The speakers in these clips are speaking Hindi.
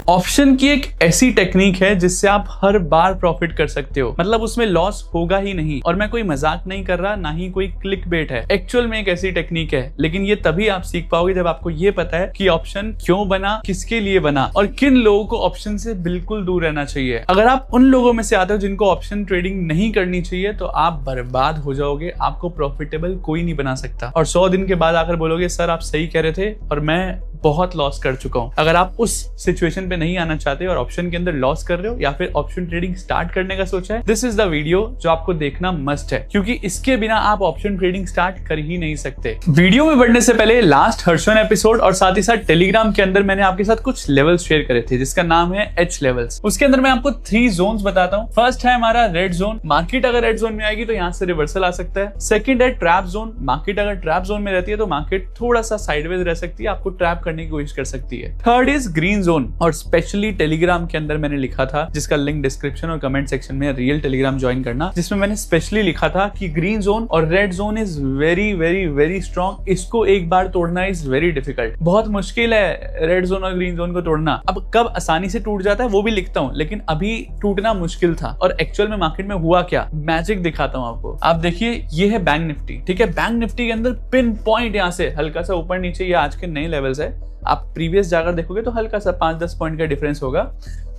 ऑप्शन की एक ऐसी टेक्निक है जिससे आप हर बार प्रॉफिट कर सकते हो, मतलब उसमें लॉस होगा ही नहीं। और मैं कोई मजाक नहीं कर रहा, ना ही कोई क्लिक बेट है, एक्चुअल में एक ऐसी टेक्निक है। लेकिन ये तभी आप सीख पाओगे जब आपको ये पता है कि ऑप्शन क्यों बना, किसके लिए बना और किन लोगों को ऑप्शन से बिल्कुल दूर रहना चाहिए। अगर आप उन लोगों में से आते हो जिनको ऑप्शन ट्रेडिंग नहीं करनी चाहिए तो आप बर्बाद हो जाओगे, आपको प्रॉफिटेबल कोई नहीं बना सकता। और 100 दिन के बाद आकर बोलोगे सर आप सही कह रहे थे और मैं बहुत लॉस कर चुका हूं। अगर आप उस सिचुएशन पे नहीं आना चाहते और ऑप्शन के अंदर लॉस कर रहे हो या फिर ऑप्शन ट्रेडिंग स्टार्ट करने का सोचा है, दिस इज द वीडियो जो आपको देखना मस्ट है, क्योंकि इसके बिना आप ऑप्शन ट्रेडिंग स्टार्ट कर ही नहीं सकते। वीडियो में बढ़ने से पहले लास्ट हर्षन एपिसोड और साथ ही साथ टेलीग्राम के अंदर मैंने आपके साथ कुछ लेवल्स शेयर करे थे जिसका नाम है एच लेवल्स। उसके अंदर मैं आपको 3 जोन्स बताता हूँ। फर्स्ट है हमारा रेड जोन, मार्केट अगर रेड जोन में आएगी तो यहाँ से रिवर्सल आ सकता है। सेकंड है ट्रैप जोन, मार्केट अगर ट्रैप जोन में रहती है तो मार्केट थोड़ा सा साइडवेज रह सकती है, आपको ट्रैप करने की कोशिश कर सकती है। थर्ड इज ग्रीन जोन, और स्पेशली टेलीग्राम के अंदर मैंने लिखा था, जिसका लिंक डिस्क्रिप्शन और कमेंट सेक्शन में, रियल टेलीग्राम ज्वाइन करना, जिसमें मैंने स्पेशली लिखा था कि ग्रीन जोन और red zone is very very very strong, इसको एक बार तोड़ना इज वेरी डिफिकल्ट। बहुत मुश्किल है रेड जोन और ग्रीन जोन को तोड़ना। अब कब आसानी से टूट जाता है वो भी लिखता हूँ, लेकिन अभी टूटना मुश्किल था। और एक्चुअल में मार्केट में हुआ क्या, मैजिक दिखाता हूँ आपको। आप देखिए ये है बैंक निफ्टी, ठीक है। बैंक निफ्टी के अंदर पिन पॉइंट यहाँ से हल्का सा ऊपर नीचे, ये आज के नए लेवल्स है, आप प्रीवियस जाकर देखोगे तो हल्का सा 5-10 पॉइंट का डिफरेंस होगा।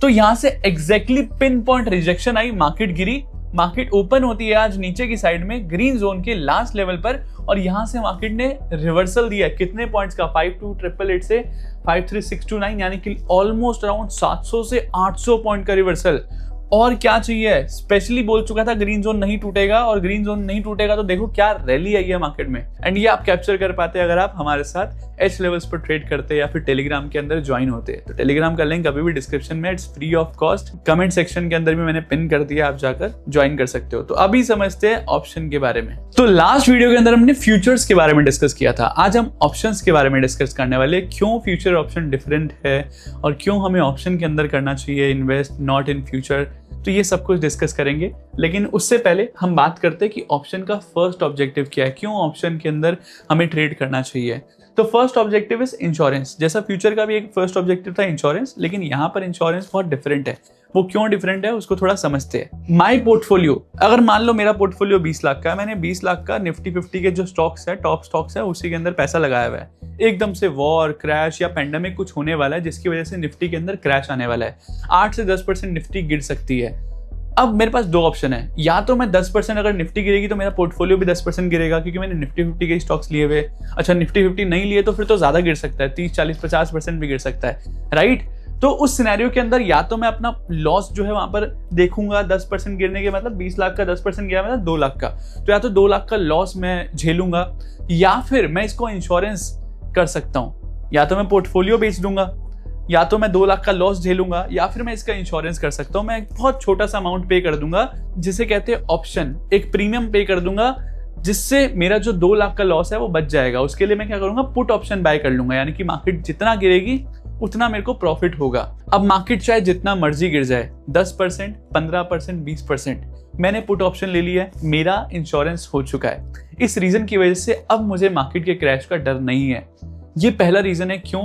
तो यहां से एग्जैक्टली पिन पॉइंट रिजेक्शन आई, मार्केट गिरी, मार्केट ओपन होती है आज नीचे की साइड में ग्रीन जोन के लास्ट लेवल पर, और यहां से मार्केट ने रिवर्सल दिया कितने पॉइंट्स का, 5288 से 53629, यानी कि ऑलमोस्ट अराउंड 700 से 800 पॉइंट का रिवर्सल। और क्या चाहिए, स्पेशली बोल चुका था ग्रीन जोन नहीं टूटेगा, और ग्रीन जोन नहीं टूटेगा तो देखो क्या रैली आई है मार्केट में। एंड ये आप कैप्चर कर पाते अगर आप हमारे साथ एच लेवल्स पर ट्रेड करते या फिर टेलीग्राम के अंदर ज्वाइन होते। तो टेलीग्राम का लिंक अभी भी डिस्क्रिप्शन में, it's free of cost, comment section के अंदर भी मैंने पिन कर दिया, आप जाकर ज्वाइन कर सकते हो। तो अभी समझते हैं ऑप्शन के बारे में। तो लास्ट वीडियो के अंदर हमने फ्यूचर्स के बारे में डिस्कस किया था, आज हम ऑप्शंस के बारे में डिस्कस करने वाले, क्यों फ्यूचर ऑप्शन डिफरेंट है और क्यों हमें ऑप्शन के अंदर करना चाहिए इन्वेस्ट, नॉट इन फ्यूचर। तो ये सब कुछ डिस्कस करेंगे, लेकिन उससे पहले हम बात करते हैं कि ऑप्शन का फर्स्ट ऑब्जेक्टिव क्या है, क्यों ऑप्शन के अंदर हमें ट्रेड करना चाहिए। तो फर्स्ट ऑब्जेक्टिव इज इंश्योरेंस, जैसा फ्यूचर का भी एक फर्स्ट ऑब्जेक्टिव था इंश्योरेंस, लेकिन यहाँ पर इंश्योरेंस बहुत डिफरेंट है। वो क्यों डिफरेंट है उसको थोड़ा समझते हैं। माई पोर्टफोलियो, अगर मान लो मेरा पोर्टफोलियो 20 लाख का है, मैंने 20 लाख का निफ्टी 50 के जो स्टॉक्स है, टॉप स्टॉक्स है, उसी के अंदर पैसा लगाया हुआ है। एकदम से वॉर, क्रैश या पेंडेमिक कुछ होने वाला है जिसकी वजह से निफ्टी के अंदर क्रैश आने वाला है, 8 से 10% निफ्टी गिर सकती है। अब मेरे पास 2 ऑप्शन है, या तो मैं 10% अगर निफ्टी गिरेगी तो मेरा पोर्टफोलियो भी 10% गिरेगा क्योंकि मैंने निफ्टी 50 के स्टॉक्स लिए हुए। अच्छा निफ्टी 50 नहीं लिए तो फिर तो ज्यादा गिर सकता है, 30, 40, 50% भी गिर सकता है, राइट। तो उस सिनेरियो के अंदर या तो मैं अपना लॉस जो है वहां पर देखूंगा, 10% गिरने के मतलब 20 लाख का 10% गया मतलब 2 लाख का, तो या तो 2 लाख का लॉस मैं झेलूंगा, या फिर मैं इसको इंश्योरेंस कर सकता हूं। या तो मैं पोर्टफोलियो बेच दूंगा, या तो मैं 2 लाख का लॉस झेलूंगा, या फिर मैं इसका इंश्योरेंस कर सकता हूं। मैं एक बहुत छोटा सा अमाउंट पे कर दूंगा जिसे कहते हैं ऑप्शन, एक प्रीमियम पे कर दूंगा जिससे मेरा जो 2 लाख का लॉस है वो बच जाएगा। उसके लिए मैं क्या करूंगा, पुट ऑप्शन बाय कर लूंगा, यानी कि मार्केट जितना गिरेगी उतना मेरे को प्रॉफिट होगा। अब मार्केट चाहे जितना मर्जी गिर जाए, 10%, 15%, 20%, मैंने पुट ऑप्शन ले लिया है, मेरा इंश्योरेंस हो चुका है। इस रीजन की वजह से अब मुझे मार्केट के क्रैश का डर नहीं है। ये पहला रीजन है क्यों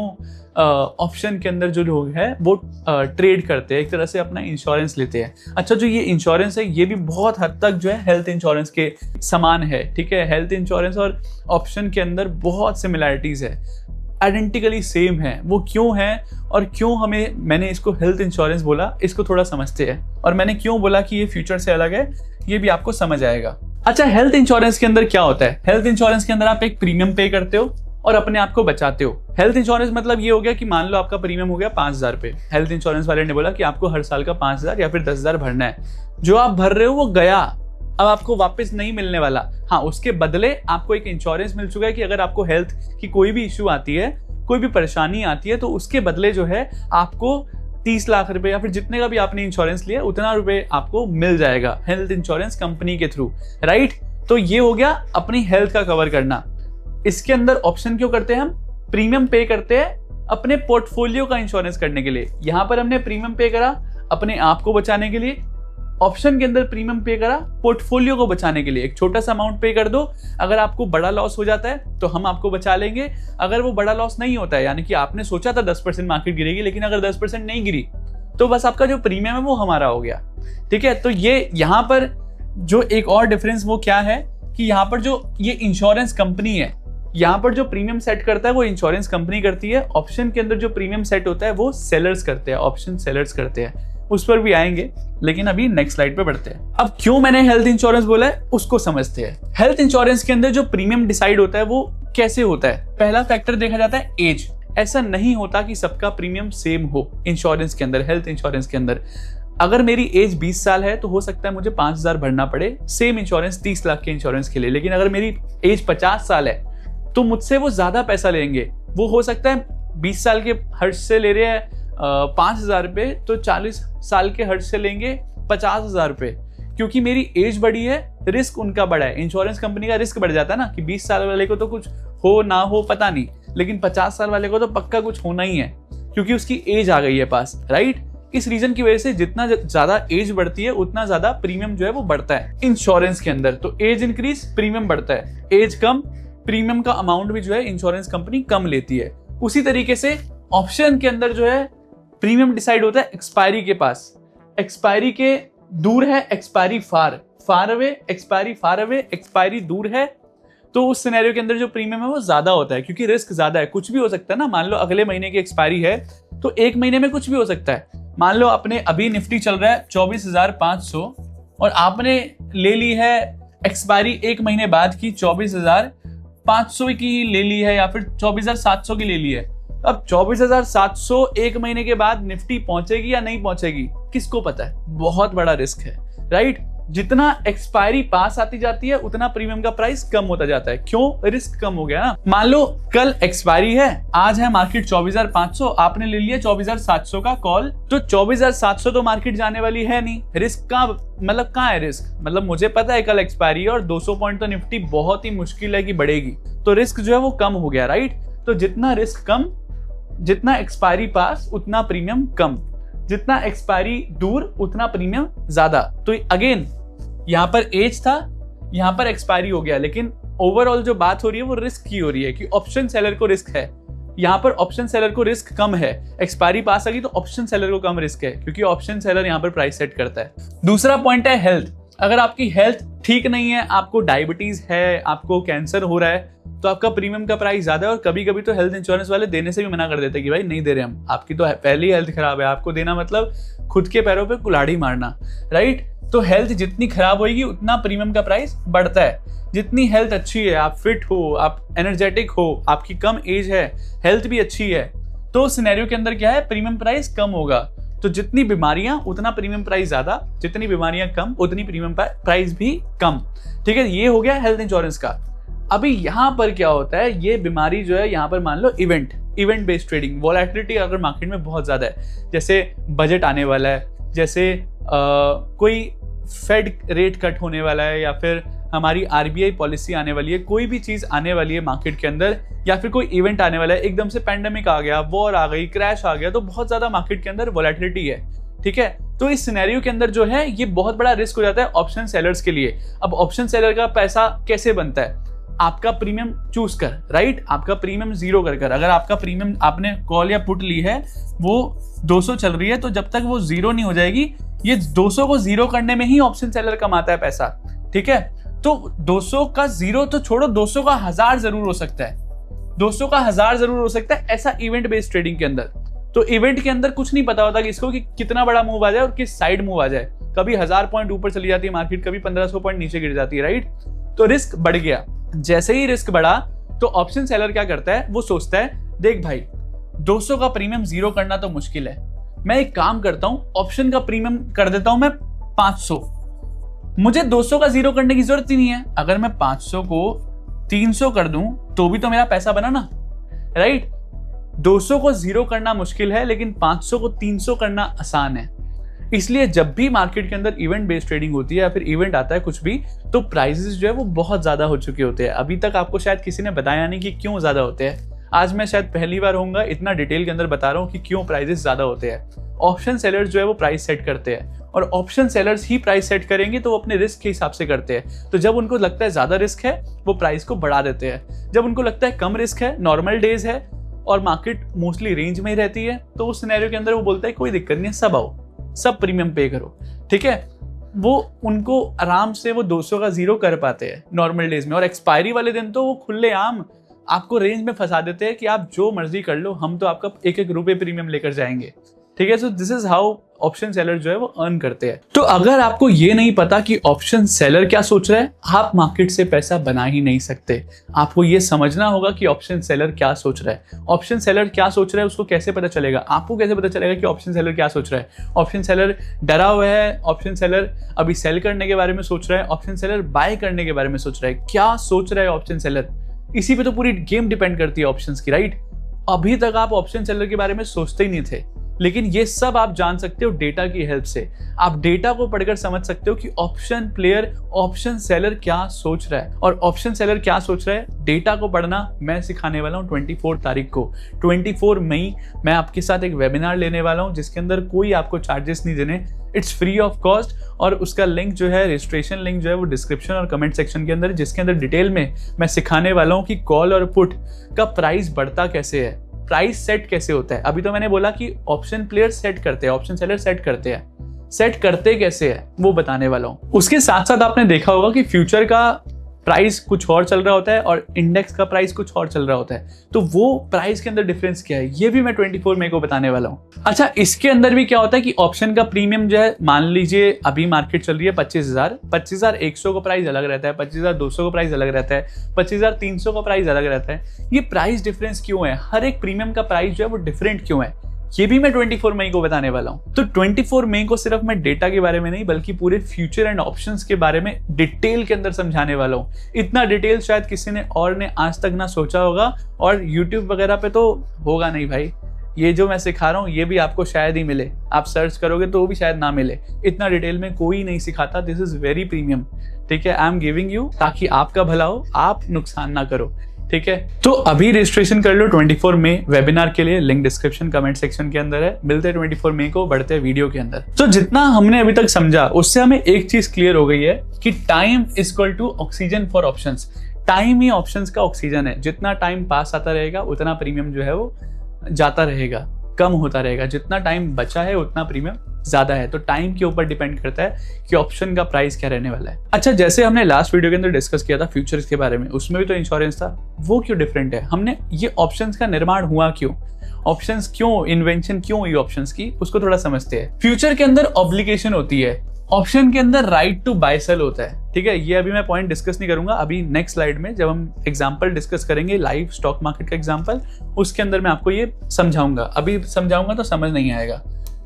ऑप्शन के अंदर जो लोग हैं वो ट्रेड करते हैं, एक तरह से अपना इंश्योरेंस लेते हैं। अच्छा जो ये इंश्योरेंस है ये भी बहुत हद तक जो है हेल्थ इंश्योरेंस के समान है, ठीक है। हेल्थ इंश्योरेंस और ऑप्शन के अंदर बहुत सिमिलैरिटीज है, आइडेंटिकली सेम है। वो क्यों है और क्यों मैंने इसको हेल्थ इंश्योरेंस बोला, इसको थोड़ा समझते हैं। और मैंने क्यों बोला कि ये फ्यूचर से अलग है ये भी आपको समझ आएगा। अच्छा हेल्थ इंश्योरेंस के अंदर क्या होता है, हेल्थ इंश्योरेंस के अंदर आप एक प्रीमियम पे करते हो और अपने आप को बचाते हो। हेल्थ इंश्योरेंस मतलब ये हो गया कि मान लो आपका प्रीमियम हो गया 5000 रुपए, हेल्थ इंश्योरेंस वाले ने बोला कि आपको हर साल का 5000 या फिर 10,000 भरना है। जो आप भर रहे हो वो गया, अब आपको वापस नहीं मिलने वाला। हाँ उसके बदले आपको एक इंश्योरेंस मिल चुका है कि अगर आपको हेल्थ की कोई भी इश्यू आती है, कोई भी परेशानी आती है, तो उसके बदले जो है आपको 30 लाख रुपए या फिर जितने का भी आपने इंश्योरेंस लिया उतना रुपए आपको मिल जाएगा हेल्थ इंश्योरेंस कंपनी के थ्रू, राइट। तो ये हो गया अपनी हेल्थ का कवर करना। इसके अंदर ऑप्शन क्यों करते हैं हम, प्रीमियम पे करते हैं अपने पोर्टफोलियो का इंश्योरेंस करने के लिए। यहां पर हमने प्रीमियम पे करा अपने आप को बचाने के लिए, ऑप्शन के अंदर प्रीमियम पे करा पोर्टफोलियो को बचाने के लिए, एक छोटा सा अमाउंट पे कर दो, अगर आपको बड़ा लॉस हो जाता है तो हम आपको बचा लेंगे। अगर वो बड़ा लॉस नहीं होता है, यानी कि आपने सोचा था 10% मार्केट गिरेगी, लेकिन अगर 10% नहीं गिरी तो बस आपका जो प्रीमियम है वो हमारा हो गया। ठीक है, तो ये यहाँ पर जो एक और डिफरेंस वो क्या है कि यहाँ पर जो ये इंश्योरेंस कंपनी है, यहाँ पर जो प्रीमियम सेट करता है वो इंश्योरेंस कंपनी करती है। ऑप्शन के अंदर जो प्रीमियम सेट होता है वो सेलर्स करते हैं, ऑप्शन सेलर्स करते हैं, उस पर भी आएंगे, लेकिन अभी नेक्स्ट स्लाइड पे बढ़ते हैं। अब क्यों मैंने हेल्थ इंश्योरेंस बोला है उसको समझते हैं। हेल्थ इंश्योरेंस के अंदर जो प्रीमियम डिसाइड होता है वो कैसे होता है। पहला फैक्टर देखा जाता है एज। ऐसा नहीं होता कि सबका प्रीमियम सेम हो इंश्योरेंस के अंदर, हेल्थ इंश्योरेंस के अंदर। अगर मेरी एज 20 साल है तो हो सकता है मुझे 5,000 भरना पड़े सेम इंश्योरेंस 30 लाख के इंश्योरेंस के लिए, लेकिन अगर मेरी एज 50 साल है तो मुझसे वो ज्यादा पैसा लेंगे। वो हो सकता है 20 साल के हर्ष से ले रहे हैं 5,000 रुपये, तो 40 साल के हर्ष से लेंगे 50,000 रुपये, क्योंकि मेरी एज बड़ी है, रिस्क उनका बड़ा है। इंश्योरेंस कंपनी का रिस्क बढ़ जाता है ना कि 20 साल वाले को तो कुछ हो ना हो पता नहीं, लेकिन 50 साल वाले को तो पक्का कुछ होना ही है क्योंकि उसकी एज आ गई है पास, राइट। इस रीजन की वजह से जितना ज्यादा एज बढ़ती है उतना ज्यादा प्रीमियम जो है वो बढ़ता है इंश्योरेंस के अंदर। तो एज इंक्रीज प्रीमियम बढ़ता है, एज कम प्रीमियम का अमाउंट भी जो है इंश्योरेंस कंपनी कम लेती है। उसी तरीके से ऑप्शन के अंदर जो है प्रीमियम डिसाइड होता है एक्सपायरी के पास। एक्सपायरी के दूर है, expiry far away, expiry far away, expiry दूर है, तो उस सिनेरियो के अंदर जो प्रीमियम है वो ज्यादा होता है क्योंकि रिस्क ज्यादा है। कुछ भी हो सकता है ना, मान लो अगले महीने की एक्सपायरी है तो एक महीने में कुछ भी हो सकता है। मान लो अपने अभी निफ्टी चल रहा है 24,500 और आपने ले ली है एक्सपायरी एक महीने बाद की 24,500 की ले ली है या फिर 24,700 की ले ली है। अब 24,700 एक महीने के बाद निफ्टी पहुंचेगी या नहीं पहुंचेगी किसको पता है, बहुत बड़ा रिस्क है, राइट। जितना एक्सपायरी पास आती जाती है उतना प्रीमियम का प्राइस कम होता जाता है। क्यों? रिस्क कम हो गया ना। मान लो कल एक्सपायरी है, आज है मार्केट 24,500, आपने ले लिया 24,700 का कॉल, तो 24,700 तो मार्केट जाने वाली है नहीं। रिस्क का मतलब कहाँ है रिस्क? मतलब मुझे पता है कल एक्सपायरी है और 200 पॉइंट तो निफ्टी बहुत ही मुश्किल है कि बढ़ेगी, तो रिस्क जो है वो कम हो गया, राइट। तो जितना रिस्क कम, जितना एक्सपायरी पास उतना प्रीमियम कम, जितना एक्सपायरी दूर उतना प्रीमियम ज्यादा। तो अगेन यहाँ पर एज था, यहाँ पर एक्सपायरी हो गया, लेकिन ओवरऑल जो बात हो रही है वो रिस्क की हो रही है कि ऑप्शन सेलर को रिस्क है। यहाँ पर ऑप्शन सेलर को रिस्क कम है, एक्सपायरी पास आ गई तो ऑप्शन सेलर को कम रिस्क है क्योंकि ऑप्शन सेलर यहाँ पर प्राइस सेट करता है। दूसरा पॉइंट है हेल्थ। अगर आपकी हेल्थ ठीक नहीं है, आपको डायबिटीज है, आपको कैंसर हो रहा है, तो आपका प्रीमियम का प्राइस ज्यादा है। और कभी कभी तो हेल्थ इंश्योरेंस वाले देने से भी मना कर देते हैं कि भाई नहीं दे रहे हम, आपकी तो पहली हेल्थ खराब है, आपको देना मतलब खुद के पैरों पे कुल्हाड़ी मारना, राइट। तो हेल्थ जितनी खराब होगी उतना प्रीमियम का प्राइस बढ़ता है। जितनी हेल्थ अच्छी है, आप फिट हो, आप एनर्जेटिक हो, आपकी कम एज है, हेल्थ भी अच्छी है, तो सिनेरियो के अंदर क्या है, प्रीमियम प्राइस कम होगा। तो जितनी बीमारियां उतना प्रीमियम प्राइस ज्यादा, जितनी बीमारियां कम उतनी प्रीमियम प्राइस भी कम। ठीक है, ये हो गया हेल्थ इंश्योरेंस का। अभी यहाँ पर क्या होता है, ये बीमारी जो है यहाँ पर मान लो इवेंट बेस्ड ट्रेडिंग, वोलेटिलिटी अगर मार्केट में बहुत ज्यादा है, जैसे बजट आने वाला है, जैसे कोई फेड रेट कट होने वाला है, या फिर हमारी आरबीआई पॉलिसी आने वाली है, कोई भी चीज आने वाली है मार्केट के अंदर, या फिर कोई इवेंट आने वाला है, एकदम से पैंडेमिक आ गया, वॉर आ गई, क्रैश आ गया, तो बहुत ज्यादा मार्केट के अंदर वोलेटिलिटी है। ठीक है, तो इस सिनेरियो के अंदर जो है ये बहुत बड़ा रिस्क हो जाता है ऑप्शन सेलर्स के लिए। अब ऑप्शन सेलर का पैसा कैसे बनता है? आपका प्रीमियम चूज कर, राइट, आपका प्रीमियम जीरो कर। अगर आपका प्रीमियम आपने कॉल या पुट ली है वो 200 चल रही है, तो जब तक वो जीरो नहीं हो जाएगी, ये 200 को जीरो करने में ही ऑप्शन सेलर कमाता है पैसा। ठीक है, तो 200 का जीरो तो छोड़ो, 200 का 1000 जरूर हो सकता है, 200 का 1000 जरूर हो सकता है ऐसा इवेंट बेस्ड ट्रेडिंग के अंदर। तो इवेंट के अंदर कुछ नहीं पता होता कि इसको कि कितना बड़ा मूव आ जाए और किस साइड मूव आ जाए। कभी 1000 पॉइंट ऊपर चली जाती है मार्केट, कभी 1500 पॉइंट नीचे गिर जाती है, राइट। तो रिस्क बढ़ गया। जैसे ही रिस्क बढ़ा तो ऑप्शन सेलर क्या करता है, वो सोचता है देख भाई 200 का प्रीमियम जीरो करना तो मुश्किल है, मैं एक काम करता हूं, ऑप्शन का प्रीमियम कर देता हूं मैं 500। मुझे 200 का जीरो करने की जरूरत ही नहीं है। अगर मैं 500 को 300 कर दूं तो भी तो मेरा पैसा बना ना, राइट। 200 को जीरो करना मुश्किल है, लेकिन 500 को 300 करना आसान है। इसलिए जब भी मार्केट के अंदर इवेंट बेस्ड ट्रेडिंग होती है या फिर इवेंट आता है कुछ भी, तो प्राइसेस जो है वो बहुत ज्यादा हो चुके होते हैं। अभी तक आपको शायद किसी ने बताया नहीं कि क्यों ज्यादा होते हैं। आज मैं शायद पहली बार होऊंगा इतना डिटेल के अंदर बता रहा हूँ कि क्यों प्राइजेस ज्यादा होते हैं। ऑप्शन सेलर्स जो है वो प्राइस सेट करते हैं, और ऑप्शन सेलर्स ही प्राइस सेट करेंगे तो वो अपने रिस्क के हिसाब से करते हैं। तो जब उनको लगता है ज्यादा रिस्क है वो प्राइस को बढ़ा देते हैं, जब उनको लगता है कम रिस्क है, नॉर्मल डेज है और मार्केट मोस्टली रेंज में ही रहती है, तो उस सिनेरियो के अंदर वो बोलता है कोई दिक्कत नहीं है, सब आओ, सब प्रीमियम पे करो। ठीक है, वो उनको आराम से वो 200 का जीरो कर पाते हैं नॉर्मल डेज में, और एक्सपायरी वाले दिन तो वो खुलेआम आपको रेंज में फंसा देते हैं कि आप जो मर्जी कर लो, हम तो आपका 1-1 रुपए प्रीमियम लेकर जाएंगे। ठीक है, so this is how option seller जो है वो अर्न करते हैं। तो अगर आपको ये नहीं पता कि ऑप्शन सेलर क्या सोच रहा है, आप मार्केट से पैसा बना ही नहीं सकते। आपको ये समझना होगा कि ऑप्शन सेलर क्या सोच रहा है। ऑप्शन सेलर क्या सोच रहा है उसको कैसे पता चलेगा? आपको कैसे पता चलेगा कि ऑप्शन सेलर क्या सोच रहा है? ऑप्शन सेलर डरा हुआ है, ऑप्शन सेलर अभी सेल करने के बारे में सोच रहा है, ऑप्शन सेलर बाय करने के बारे में सोच रहा है, क्या सोच रहा है ऑप्शन सेलर? इसी पे तो पूरी गेम डिपेंड करती है ऑप्शंस की, राइट? अभी तक आप ऑप्शन सेलर के बारे में सोचते ही नहीं थे, लेकिन ये सब आप जान सकते हो डेटा की हेल्प से। आप डेटा को पढ़कर समझ सकते हो कि ऑप्शन प्लेयर, ऑप्शन सेलर क्या सोच रहा है। और ऑप्शन सेलर क्या सोच रहा है, डेटा को पढ़ना मैं सिखाने वाला हूँ 24 तारीख को। 24 मई मैं आपके साथ एक वेबिनार लेने वाला हूँ जिसके अंदर कोई आपको चार्जेस नहीं देने, इट्स फ्री ऑफ कॉस्ट। और उसका लिंक जो है, रजिस्ट्रेशन लिंक जो है वो डिस्क्रिप्शन और कमेंट सेक्शन के अंदर, जिसके अंदर डिटेल में मैं सिखाने वाला हूँ कि कॉल और पुट का प्राइस बढ़ता कैसे है, प्राइस सेट कैसे होता है। अभी तो मैंने बोला कि ऑप्शन प्लेयर सेट करते हैं, ऑप्शन सेलर सेट करते हैं, सेट करते कैसे है वो बताने वाला हूं। उसके साथ साथ आपने देखा होगा कि फ्यूचर का प्राइस कुछ और चल रहा होता है और इंडेक्स का प्राइस कुछ और चल रहा होता है, तो वो प्राइस के अंदर डिफरेंस क्या है ये भी मैं 24 मई को बताने वाला हूँ। अच्छा, इसके अंदर भी क्या होता है कि ऑप्शन का प्रीमियम जो है, मान लीजिए अभी मार्केट चल रही है 25,000, 25,100 का प्राइस अलग रहता है, 25,200 का प्राइस अलग रहता है, 25,300 का प्राइस अलग रहता है। ये प्राइस डिफरेंस क्यों है? हर एक प्रीमियम का प्राइस जो है वो डिफरेंट क्यों है, ये भी मैं 24 मई को बताने वाला हूं। तो 24 मई को सिर्फ मैं डेटा के बारे में नहीं बल्कि पूरे फ्यूचर एंड ऑप्शंस के बारे में डिटेल के अंदर समझाने वाला हूं। इतना डिटेल शायद किसी ने और ने आज तक ना सोचा होगा, और YouTube वगैरह पे तो होगा नहीं भाई। ये जो मैं सिखा रहा हूँ ये भी आपको शायद ही मिले, आप सर्च करोगे तो भी शायद ना मिले। इतना डिटेल में कोई नहीं सिखाता, दिस इज वेरी प्रीमियम। ठीक है, आई एम गिविंग यू ताकि आपका भला हो, आप नुकसान ना करो। ठीक है, तो अभी रजिस्ट्रेशन कर लो 24 मई वेबिनार के लिए, लिंक डिस्क्रिप्शन कमेंट सेक्शन के अंदर है। मिलते हैं 24 मई को, बढ़ते हैं वीडियो के अंदर। तो जितना हमने अभी तक समझा उससे हमें एक चीज क्लियर हो गई है कि time is equal to oxygen for options. Time ही ऑप्शंस का ऑक्सीजन है। जितना टाइम पास आता रहेगा उतना प्रीमियम जो है वो जाता रहेगा, कम होता रहेगा। जितना टाइम बचा है उतना प्रीमियम ज्यादा है। तो टाइम के ऊपर डिपेंड करता है कि ऑप्शन का प्राइस क्या रहने वाला है। अच्छा, जैसे हमने लास्ट वीडियो के अंदर डिस्कस किया था फ्यूचर्स के बारे में, उसमें भी तो इंश्योरेंस था, वो क्यों डिफरेंट है? हमने ये ऑप्शंस का निर्माण हुआ क्यों, ऑप्शंस क्यों, इन्वेंशन क्यों हुई ऑप्शंस की, उसको थोड़ा समझते हैं। फ्यूचर के अंदर ऑब्लिगेशन होती है, ऑप्शन के अंदर राइट टू बाय सेल होता है। ठीक है, ये अभी मैं पॉइंट डिस्कस नहीं करूंगा, अभी नेक्स्ट स्लाइड में जब हम एग्जांपल डिस्कस करेंगे, लाइव स्टॉक मार्केट का एग्जांपल, उसके अंदर मैं आपको ये समझाऊंगा। अभी समझाऊंगा तो समझ नहीं आएगा।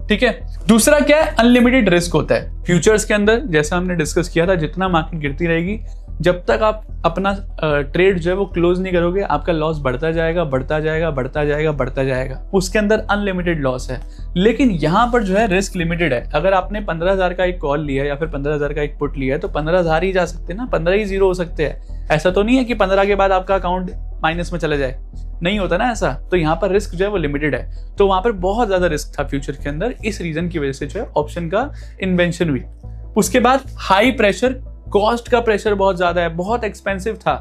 ठीक है, दूसरा क्या है, अनलिमिटेड रिस्क होता है फ्यूचर्स के अंदर। जैसा हमने डिस्कस किया था, जितना मार्केट गिरती रहेगी, जब तक आप अपना ट्रेड जो है वो क्लोज नहीं करोगे, आपका लॉस बढ़ता जाएगा, बढ़ता जाएगा, बढ़ता जाएगा, बढ़ता जाएगा। उसके अंदर अनलिमिटेड लॉस है। लेकिन यहाँ पर जो है रिस्क लिमिटेड है। अगर आपने 15,000 का एक कॉल लिया है या फिर 15,000 का एक पुट लिया है तो 15,000 ही जा सकते हैं ना, 15 ही जीरो हो सकते हैं। ऐसा तो नहीं है कि 15 के बाद आपका अकाउंट माइनस में चला जाए, नहीं होता ना ऐसा। तो यहाँ पर रिस्क जो है वो लिमिटेड है। तो वहां पर बहुत ज्यादा रिस्क था फ्यूचर के अंदर, इस रीजन की वजह से जो है ऑप्शन का इन्वेंशन हुई। उसके बाद हाई प्रेशर, कॉस्ट का प्रेशर बहुत ज्यादा है, बहुत एक्सपेंसिव था।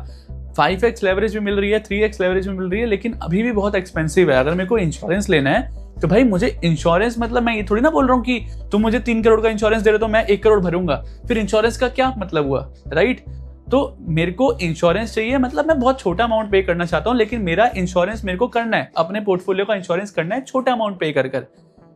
5x लेवरेज भी मिल रही है, 3x लेवरेज भी मिल रही है, लेकिन अभी भी बहुत एक्सपेंसिव है। अगर मेरे को इंश्योरेंस लेना है तो भाई मुझे इंश्योरेंस, मतलब मैं ये थोड़ी ना बोल रहा हूँ कि तुम मुझे 3 करोड़ का इंश्योरेंस दे रहे हो तो मैं 1 करोड़ भरूंगा, फिर इंश्योरेंस का क्या मतलब हुआ, राइट? तो मेरे को इंश्योरेंस चाहिए, मतलब मैं बहुत छोटा अमाउंट पे करना चाहता हूँ, लेकिन मेरा इंश्योरेंस मेरे को करना है, अपने पोर्टफोलियो का इंश्योरेंस करना है छोटा अमाउंट पे कर।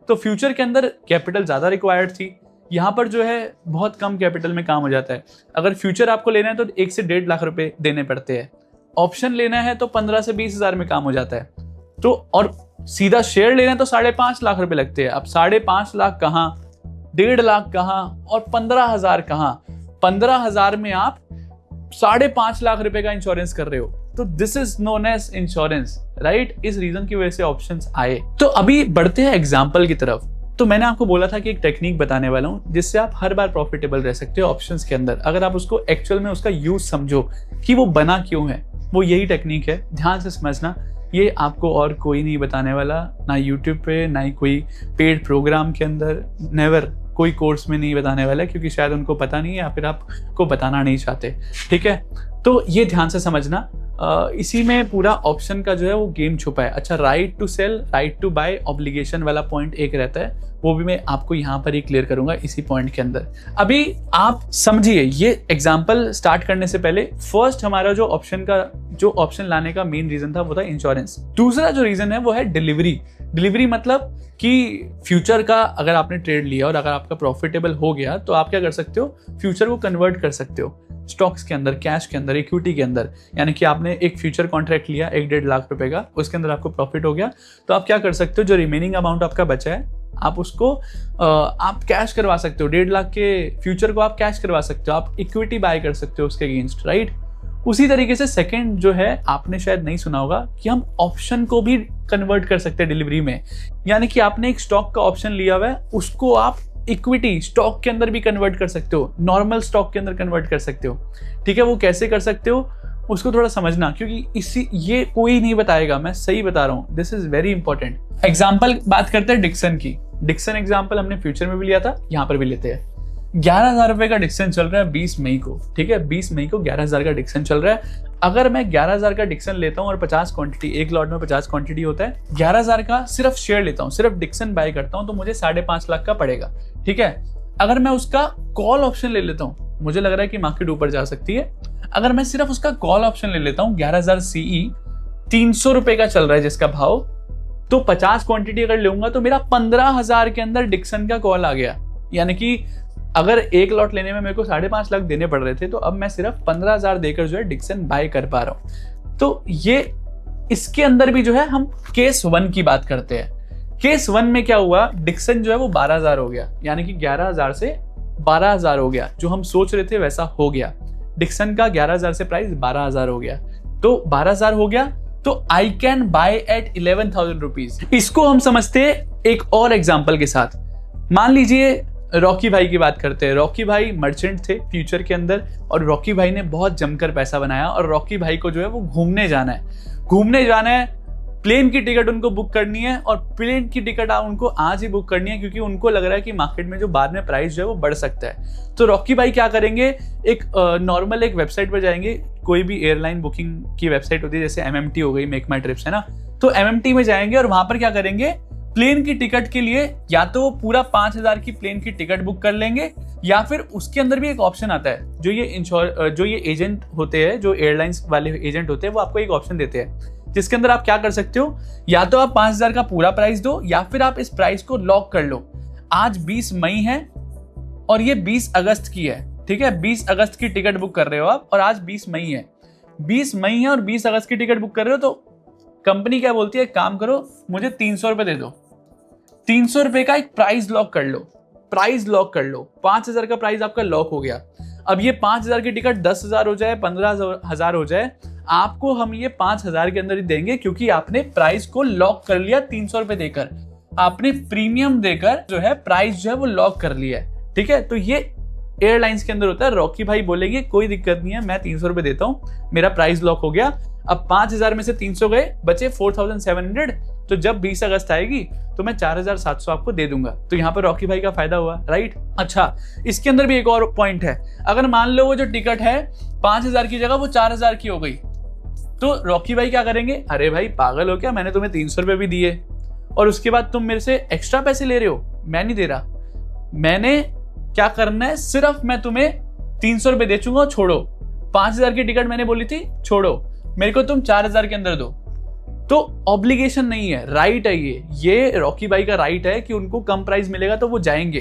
तो फ्यूचर के अंदर कैपिटल ज्यादा रिक्वायर्ड थी, यहाँ पर जो है बहुत कम कैपिटल में काम हो जाता है। अगर फ्यूचर आपको लेना है तो 1 से 1.5 लाख रुपए देने पड़ते हैं। ऑप्शन लेना है तो 15 से 20 हजार में काम हो जाता है। तो और सीधा शेयर लेना है तो 5.5 लाख रुपए लगते हैं। अब 5.5 लाख कहाँ, 1.5 लाख कहाँ और 15,000 कहाँ? 15,000 में आप 5.5 लाख रुपए का इंश्योरेंस कर रहे हो। तो this is known as insurance, right? इस रीजन की वजह से ऑप्शंस आए। तो अभी बढ़ते हैं एग्जाम्पल की तरफ। तो मैंने आपको बोला था कि एक टेक्निक बताने वाला हूं जिससे आप हर बार प्रॉफिटेबल रह सकते हो ऑप्शंस के अंदर, अगर आप उसको एक्चुअल में उसका यूज समझो कि वो बना क्यों है। वो यही टेक्निक है, ध्यान से समझना। ये आपको और कोई नहीं बताने वाला, ना यूट्यूब पे, ना ही कोई पेड प्रोग्राम के अंदर, नेवर, कोई कोर्स में नहीं बताने वाला है, क्योंकि शायद उनको पता नहीं है या फिर आपको बताना नहीं चाहते। ठीक है, तो ये ध्यान से समझना, इसी में पूरा ऑप्शन का जो है वो गेम छुपा है। अच्छा, right to sell, right to buy, obligation वाला पॉइंट एक रहता है, वो भी मैं आपको यहाँ पर ही क्लियर करूंगा इसी पॉइंट के अंदर। अभी आप समझिए, ये एग्जांपल स्टार्ट करने से पहले फर्स्ट हमारा जो ऑप्शन लाने का मेन रीजन था वो था इंश्योरेंस। दूसरा जो रीजन है वो है डिलीवरी। डिलीवरी मतलब कि फ्यूचर का अगर आपने ट्रेड लिया और अगर आपका प्रॉफिटेबल हो गया तो आप क्या कर सकते हो, फ्यूचर को कन्वर्ट कर सकते हो स्टॉक्स के अंदर, कैश के अंदर, इक्विटी के अंदर। यानी कि आपने एक फ्यूचर कॉन्ट्रैक्ट लिया 1-1.5 लाख रुपए का, उसके अंदर आपको प्रॉफिट हो गया, तो आप क्या कर सकते हो, जो रिमेनिंग अमाउंट आपका बचा है आप उसको आप कैश करवा सकते हो। 1.5 लाख के फ्यूचर को आप कैश करवा सकते हो, आप इक्विटी बाय कर सकते हो उसके अगेंस्ट, राइट। उसी तरीके से सेकंड जो है, आपने शायद नहीं सुना होगा कि हम ऑप्शन को भी कन्वर्ट कर सकते हैं डिलीवरी में। यानी कि आपने एक स्टॉक का ऑप्शन लिया हुआ है, उसको आप इक्विटी स्टॉक के अंदर भी कन्वर्ट कर सकते हो, नॉर्मल स्टॉक के अंदर कन्वर्ट कर सकते हो। ठीक है, वो कैसे कर सकते हो उसको थोड़ा समझना, क्योंकि ये कोई नहीं बताएगा, मैं सही बता रहा हूं, this is very important. Example बात करते हैं डिक्सन की। डिक्सन एग्जाम्पल हमने फ्यूचर में भी लिया था, यहां पर भी लेते हैं। 11,000 रुपए का डिक्सन चल रहा है 20 मई को। ठीक है, 20 मई को 11,000 का डिक्सन चल रहा है। अगर मैं 11,000 का डिक्सन लेता हूं और 50 क्वांटिटी, एक लॉट में 50 क्वांटिटी होता है, 11,000 का सिर्फ शेयर लेता हूं, सिर्फ डिक्सन बाय करता हूं, तो मुझे 5.5 लाख का पड़ेगा। ठीक है, अगर मैं उसका कॉल ऑप्शन ले लेता हूं, मुझे लग रहा है कि मार्केट ऊपर जा सकती है, अगर मैं सिर्फ उसका कॉल ऑप्शन ले लेता हूं, 11,000 CE 300 रुपए का चल रहा है जिसका भाव, तो 50 क्वांटिटी अगर लूंगा तो मेरा 15,000 के अंदर डिक्सन का कॉल आ गया। यानी कि अगर एक लॉट लेने में मेरे को 5.5 लाख देने पड़ रहे थे, तो अब मैं सिर्फ 15,000 देकर जो है डिक्सन बाय कर पा रहा हूं। तो ये इसके अंदर भी जो है हम केस 1 की बात करते हैं। केस 1 में क्या हुआ, डिक्सन जो है वो 12,000 हो गया, यानी कि 11,000 से 12,000 हो गया। जो हम सोच रहे थे वैसा हो गया, डिक्सन का 11,000 से प्राइस 12,000 हो गया। तो 12,000 हो गया तो I can buy at 11,000 rupees. इसको हम समझते हैं एक और एग्जाम्पल के साथ। मान लीजिए रॉकी भाई की बात करते हैं। रॉकी भाई मर्चेंट थे फ्यूचर के अंदर, और रॉकी भाई ने बहुत जमकर पैसा बनाया, और रॉकी भाई को जो है वो घूमने जाना है, प्लेन की टिकट उनको बुक करनी है, और प्लेन की टिकट उनको आज ही बुक करनी है, क्योंकि उनको लग रहा है कि मार्केट में जो बाद में प्राइस जो है वो बढ़ सकता है। तो रॉकी भाई क्या करेंगे, एक नॉर्मल एक वेबसाइट पर जाएंगे, कोई भी एयरलाइन बुकिंग की वेबसाइट होती है, जैसे MMT हो गई, मेक माई ट्रिप्स है ना, तो MMT में जाएंगे और वहां पर क्या करेंगे, प्लेन की टिकट के लिए या तो वो पूरा 5,000 की प्लेन की टिकट बुक कर लेंगे, या फिर उसके अंदर भी एक ऑप्शन आता है, जो ये एजेंट होते हैं, जो एयरलाइंस वाले एजेंट होते हैं, वो आपको एक ऑप्शन देते हैं जिसके अंदर आप क्या कर सकते हो, या तो आप 5,000 का पूरा प्राइस दो, या फिर आप इस प्राइस को लॉक कर लो। आज 20 मई है और ये 20 अगस्त की है। ठीक है, 20 अगस्त की टिकट बुक कर रहे हो आप, और आज 20 मई है, 20 मई है और 20 अगस्त की टिकट बुक कर रहे हो, तो कंपनी क्या बोलती है, काम करो, मुझे 300 रुपए दे दो, 300 रुपए का एक प्राइस लॉक कर लो, 5,000 का प्राइस आपका लॉक हो गया। अब ये 5,000 की टिकट 10,000 हो जाए, 15,000 हो जाए, आपको हम ये 5,000 के अंदर ही देंगे, क्योंकि आपने प्राइस को लॉक कर लिया 300 रुपए देकर, आपने प्रीमियम देकर जो है प्राइस जो है वो लॉक कर लिया है। ठीक है, तो ये एयरलाइंस के अंदर होता है। रॉकी भाई बोलेंगे कोई दिक्कत नहीं है, मैं 300 रुपए देता हूं, मेरा प्राइस लॉक हो गया। अब 5,000 में से 300 गए, बचे 4,700, तो जब 20 अगस्त आएगी तो मैं 4,700 आपको दे दूंगा। तो यहाँ पर रॉकी भाई का फायदा हुआ, राइट। अच्छा, इसके अंदर भी एक और पॉइंट है, अगर मान लो वो जो टिकट है 5,000 की जगह वो 4,000 की हो गई, तो रॉकी भाई क्या करेंगे, अरे भाई पागल हो क्या, मैंने तुम्हें 300 रुपए भी दिए और उसके बाद तुम मेरे से एक्स्ट्रा पैसे ले रहे हो, मैं नहीं दे रहा। मैंने क्या करना है, सिर्फ मैं तुम्हें 300 रुपए दे चूंगा, छोड़ो। 5,000 की टिकट मैंने बोली थी, छोड़ो, मेरे को तुम 4,000 के अंदर दो। तो ऑब्लिगेशन नहीं है, राइट है ये रॉकी भाई का राइट है कि उनको कम प्राइस मिलेगा तो वो जाएंगे,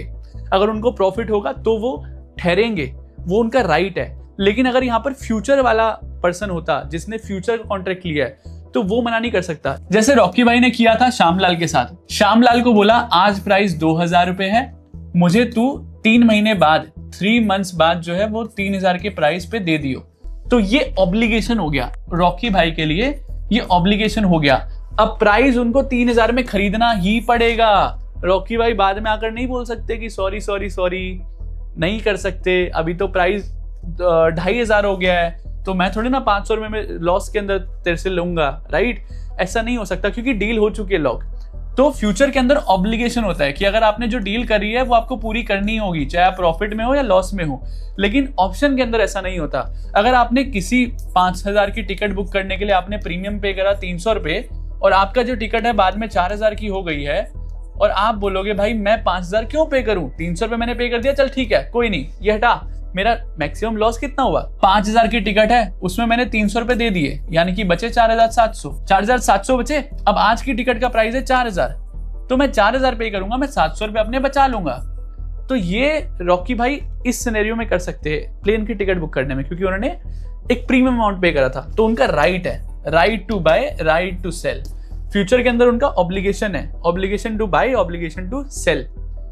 अगर उनको प्रॉफिट होगा तो वो ठहरेंगे, वो उनका राइट है। लेकिन अगर यहाँ पर फ्यूचर वाला पर्सन होता जिसने फ्यूचर कॉन्ट्रैक्ट लिया है, तो वो मना नहीं कर सकता। जैसे रॉकी भाई ने किया था श्यामलाल के साथ। श्यामलाल को बोला आज प्राइस 2,000 रुपए है, मुझे तू 3 महीने बाद, 3 मंथ्स बाद जो है वो 3,000 के प्राइस पे दे दियो। तो ये ऑब्लिगेशन हो गया रॉकी भाई के लिए, ये ऑब्लिगेशन हो गया। अब प्राइस उनको 3,000 में खरीदना ही पड़ेगा। रॉकी भाई बाद में आकर नहीं बोल सकते कि सॉरी, नहीं कर सकते, अभी तो प्राइस 2,500 हो गया है, तो मैं थोड़ी ना 500 रुपए में लॉस के अंदर तेरे से लूंगा, राइट। ऐसा नहीं हो सकता क्योंकि डील हो चुकी है लॉक। तो फ्यूचर के अंदर ऑब्लिगेशन होता है कि अगर आपने जो डील करी है वो आपको पूरी करनी होगी, चाहे आप प्रॉफिट में हो या लॉस में हो। लेकिन ऑप्शन के अंदर ऐसा नहीं होता। अगर आपने किसी 5,000 की टिकट बुक करने के लिए आपने प्रीमियम पे करा 300 रुपए और आपका जो टिकट है बाद में 4,000 की हो गई है और आप बोलोगे भाई मैं 5,000 क्यों पे करूं, 300 रुपए मैंने पे कर दिया, चल ठीक है कोई नहीं, ये हटा, मेरा मैक्सिमम लॉस कितना हुआ, 5,000 की टिकट है उसमें मैंने 300 रुपए दे दिए, यानी कि बचे 4,700 बचे। अब आज की टिकट का प्राइस है 4,000, तो मैं 4,000 पे करूंगा, मैं 700 रुपए अपने बचा लूंगा। तो ये रॉकी भाई इस सिनेरियो में कर सकते हैं प्लेन की टिकट बुक करने में, क्योंकि उन्होंने एक प्रीमियम अमाउंट पे करा था। तो उनका राइट है, right to buy, right to sell. Future के अंदर उनका ऑब्लिगेशन है, obligation to buy, obligation to sell.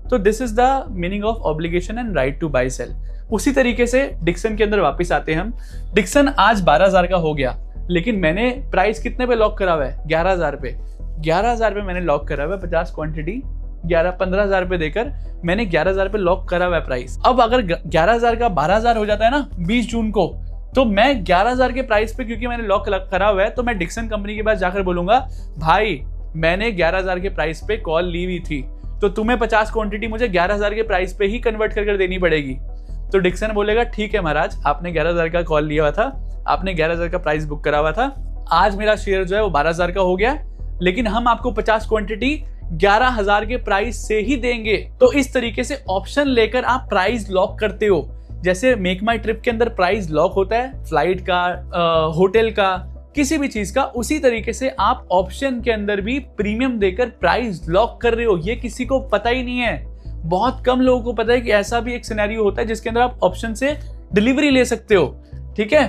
तो this is the meaning of obligation and right to buy sell. उसी तरीके से डिक्सन के अंदर वापस आते हैं हम। डिक्सन आज 12,000 का हो गया, लेकिन मैंने प्राइस कितने पे लॉक करा हुआ है, 11,000 पे। 11,000 पे मैंने लॉक करा हुआ है, 50 क्वांटिटी 15,000 पे देकर मैंने 11,000 पे लॉक करा हुआ है प्राइस। अब अगर 11,000 का 12,000 हो जाता है ना 20 जून को, तो मैं 11,000 के प्राइस पे क्योंकि मैंने लॉक करा हुआ है, तो मैं डिक्सन कंपनी के पास जाकर बोलूंगा भाई मैंने 11,000 के प्राइस पे कॉल ली हुई थी, तो तुम्हें 50 क्वांटिटी मुझे 11,000 के प्राइस पे ही कन्वर्ट कर देनी पड़ेगी। तो डिक्सन बोलेगा ठीक है महाराज, आपने 11,000 का कॉल लिया हुआ था, आपने 11,000 का प्राइस बुक करा हुआ था, आज मेरा शेयर जो है वो 12,000 का हो गया, लेकिन हम आपको 50 क्वांटिटी 11,000 के प्राइस से ही देंगे। तो इस तरीके से ऑप्शन लेकर आप प्राइस लॉक करते हो। जैसे मेक माई ट्रिप के अंदर प्राइस लॉक होता है फ्लाइट का, होटल का, किसी भी चीज का, उसी तरीके से आप ऑप्शन के अंदर भी प्रीमियम देकर प्राइस लॉक कर रहे हो। ये किसी को पता ही नहीं है, बहुत कम लोगों को पता है कि ऐसा भी एक सिनेरियो होता है जिसके अंदर आप ऑप्शन से डिलीवरी ले सकते हो। ठीक है,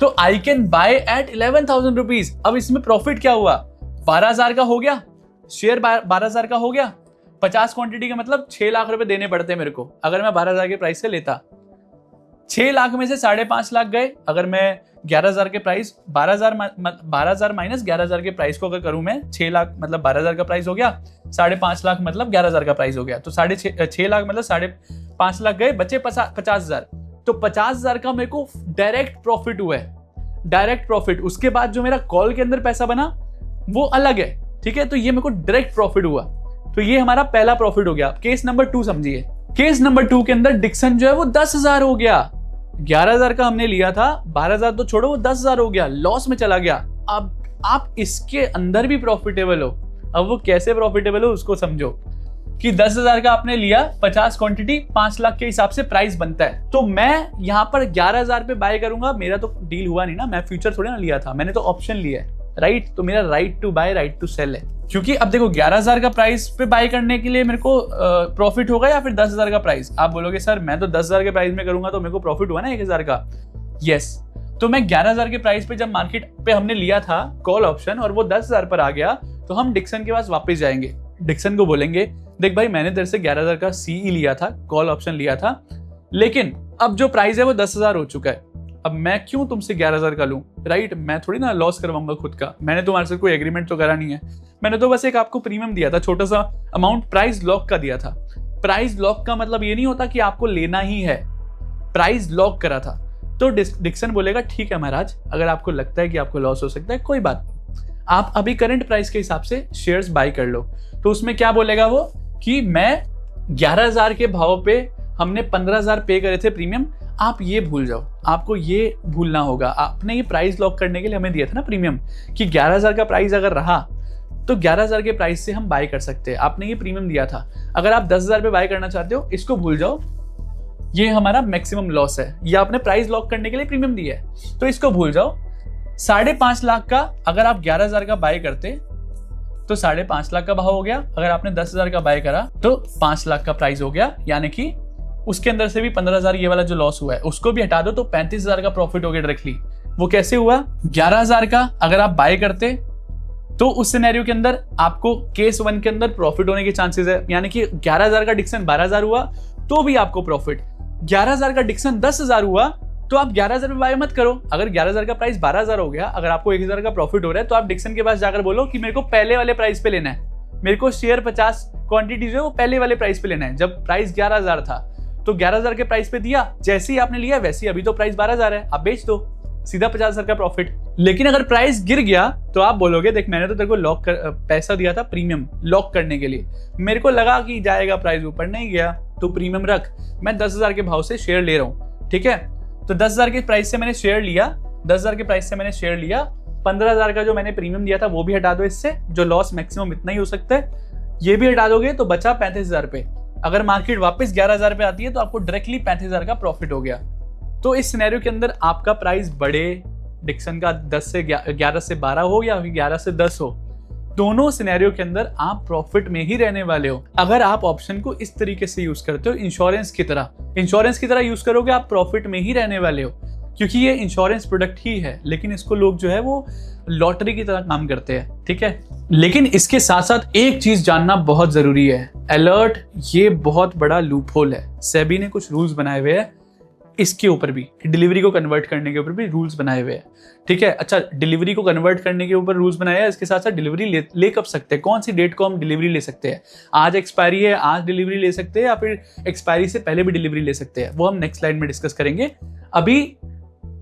तो I can buy at 11,000 rupees. अब इसमें प्रॉफिट क्या हुआ, 12,000 का हो गया, शेयर 12,000 का हो गया, 50 क्वांटिटी का मतलब 6 लाख रुपए देने पड़ते मेरे को अगर मैं 12,000 के प्राइस से लेता। 6 लाख में से 5.5 लाख गए। अगर मैं 11,000 के प्राइस 12,000 माइनस 11,000 के प्राइस को अगर करूं मैं, 6 लाख मतलब 12,000 का प्राइस हो गया, 5.5 लाख मतलब 11,000 का प्राइस हो गया, तो 6 लाख मतलब 5.5 लाख गए, बचे 50,000। तो 50,000 का मेरे को डायरेक्ट प्रॉफिट हुआ है, डायरेक्ट प्रॉफिट। उसके बाद जो मेरा कॉल के अंदर पैसा बना वो अलग है। ठीक है, तो ये मेरे को डायरेक्ट प्रॉफिट हुआ। तो ये हमारा पहला प्रॉफिट हो गया। केस नंबर 2 समझिए। केस नंबर 2 के अंदर डिक्सन जो है वो 10,000 हो गया। 11,000 का हमने लिया था, 12,000 तो छोड़ो, वो 10,000 हो गया, लॉस में चला गया। अब आप इसके अंदर भी प्रॉफिटेबल हो। अब वो कैसे प्रॉफिटेबल हो उसको समझो कि 10,000 का आपने लिया, 50 क्वांटिटी 5 लाख के हिसाब से प्राइस बनता है। तो मैं यहाँ पर 11,000 पे बाय करूंगा, मेरा तो डील हुआ नहीं ना, मैं फ्यूचर थोड़ी ना लिया था, मैंने तो ऑप्शन लिया है, राइट। तो मेरा right to buy, right to sell है। क्योंकि अब देखो 11,000 का प्राइस पे बाय करने के लिए मेरे को प्रॉफिट होगा या फिर 10,000 का प्राइस। आप बोलोगे सर मैं तो 10,000 के प्राइस में करूंगा तो मेरे को प्रॉफिट हुआ ना 1,000 का। यस, तो मैं 11,000 के प्राइस पे जब मार्केट पे हमने लिया था कॉल ऑप्शन और वो 10,000 पर आ गया, तो हम डिक्सन के पास वापस जाएंगे, डिक्सन को बोलेंगे देख भाई मैंने तेरे से 11,000 का सीई लिया था, कॉल ऑप्शन लिया था, लेकिन अब जो प्राइस है वो 10,000 हो चुका है, अब मैं क्यों तुमसे 11,000 का लूं, राइट। मैं थोड़ी ना लॉस करवाऊंगा खुद का, मैंने तुम्हारे साथ कोई एग्रीमेंट तो करा नहीं है, मैंने तो बस एक आपको प्रीमियम दिया था, छोटा सा अमाउंट प्राइस लॉक का दिया था। प्राइस लॉक का मतलब ये नहीं होता कि आपको लेना ही है, प्राइस लॉक करा था। तो डिक्सन बोलेगा ठीक है महाराज, अगर आपको लगता है कि आपको लॉस हो सकता है कोई बात नहीं, आप अभी करंट प्राइस के हिसाब से शेयर्स बाय कर लो। तो उसमें क्या बोलेगा वो कि मैं 11,000 के भाव पे हमने 15,000 पे करे थे प्रीमियम, आप ये भूल जाओ, आपको ये भूलना होगा, आपने ये प्राइस लॉक करने के लिए हमें दिया था ना प्रीमियम कि 11,000 का प्राइस अगर रहा तो 11,000 के प्राइस से हम बाय कर सकते हैं, आपने ये प्रीमियम दिया था। अगर आप 10,000 पे बाय करना चाहते हो इसको भूल जाओ, ये हमारा मैक्सिमम लॉस है, ये आपने प्राइस लॉक करने के लिए प्रीमियम दिया है, तो इसको भूल जाओ। 5.5 लाख का अगर आप 11,000 का बाय करते तो 5.5 लाख का भाव हो गया, अगर आपने 10,000 का बाय करा तो 5 लाख का प्राइस हो गया, यानी कि उसके अंदर से भी 15,000 ये वाला जो लॉस हुआ है उसको भी हटा दो तो 35,000 का प्रॉफिट हो गया डायरेक्टली। वो कैसे हुआ, 11,000 का अगर आप बाय करते तो उस सिनेरियो के अंदर आपको केस 1 के अंदर प्रॉफिट होने के चांसेस है, यानी कि 11,000 का डिक्सन 12,000 हुआ तो भी आपको प्रॉफिट, 11,000 का डिक्सन 10,000 हुआ तो आप 11,000 पे बाय मत करो। अगर 11,000 का प्राइस 12,000 हो गया, अगर आपको 1,000 का प्रॉफिट हो रहा है तो आप डिक्सन के पास जाकर बोलो कि मेरे को पहले वाले प्राइस पे लेना है, मेरे को शेयर 50 क्वांटिटी जो है वो पहले वाले प्राइस पे लेना है। जब प्राइस 11,000 था तो 11,000 के प्राइस पे दिया, जैसे ही आपने लिया वैसे ही अभी तो प्राइस 12,000 है, आप बेच दो, सीधा 50,000 का प्रॉफिट। लेकिन अगर प्राइस गिर गया तो आप बोलोगे देख मैंने तो तेरे को पैसा दिया था प्रीमियम लॉक करने के लिए, मेरे को लगा कि जाएगा प्राइस ऊपर, नहीं गया तो प्रीमियम रख, मैं 10,000 के भाव से शेयर ले रहा हूँ, ठीक है। तो 10,000 के प्राइस से मैंने शेयर लिया, 10,000 के प्राइस से मैंने शेयर लिया, 15,000 का जो मैंने प्रीमियम दिया था वो भी हटा दो इससे, जो लॉस मैक्सिमम इतना ही हो सकता है, ये भी हटा दोगे तो बचा 35,000 पे। अगर मार्केट वापस 11,000 पे आती है तो आपको डायरेक्टली 35,000 का प्रॉफिट हो गया। तो इस सिनेरियो के अंदर आपका प्राइस बढ़े, डिक्सन का 11 से 12 हो या 11 से 10 हो, दोनों सिनेरियो के अंदर आप प्रॉफिट में ही रहने वाले हो। अगर आप ऑप्शन को इस तरीके से यूज करते हो, इंश्योरेंस की तरह यूज करोगे, आप प्रॉफिट में ही रहने वाले हो, क्योंकि ये इंश्योरेंस प्रोडक्ट ही है। लेकिन इसको लोग जो है वो लॉटरी की तरह काम करते हैं, ठीक है। लेकिन इसके साथ साथ एक चीज जानना बहुत जरूरी है, अलर्ट, ये बहुत बड़ा लूप होल है। सेबी ने कुछ रूल्स बनाए हुए हैं इसके ऊपर भी, डिलीवरी को कन्वर्ट करने के ऊपर भी रूल्स बनाए हुए हैं, ठीक है। अच्छा, डिलीवरी को कन्वर्ट करने के ऊपर रूल्स बनाया है, इसके साथ साथ डिलीवरी ले कब सकते हैं, कौन सी डेट को हम डिलीवरी ले सकते हैं, आज एक्सपायरी है आज डिलीवरी ले सकते हैं या फिर एक्सपायरी से पहले भी डिलीवरी ले सकते हैं, वो हम नेक्स्ट स्लाइड में डिस्कस करेंगे। अभी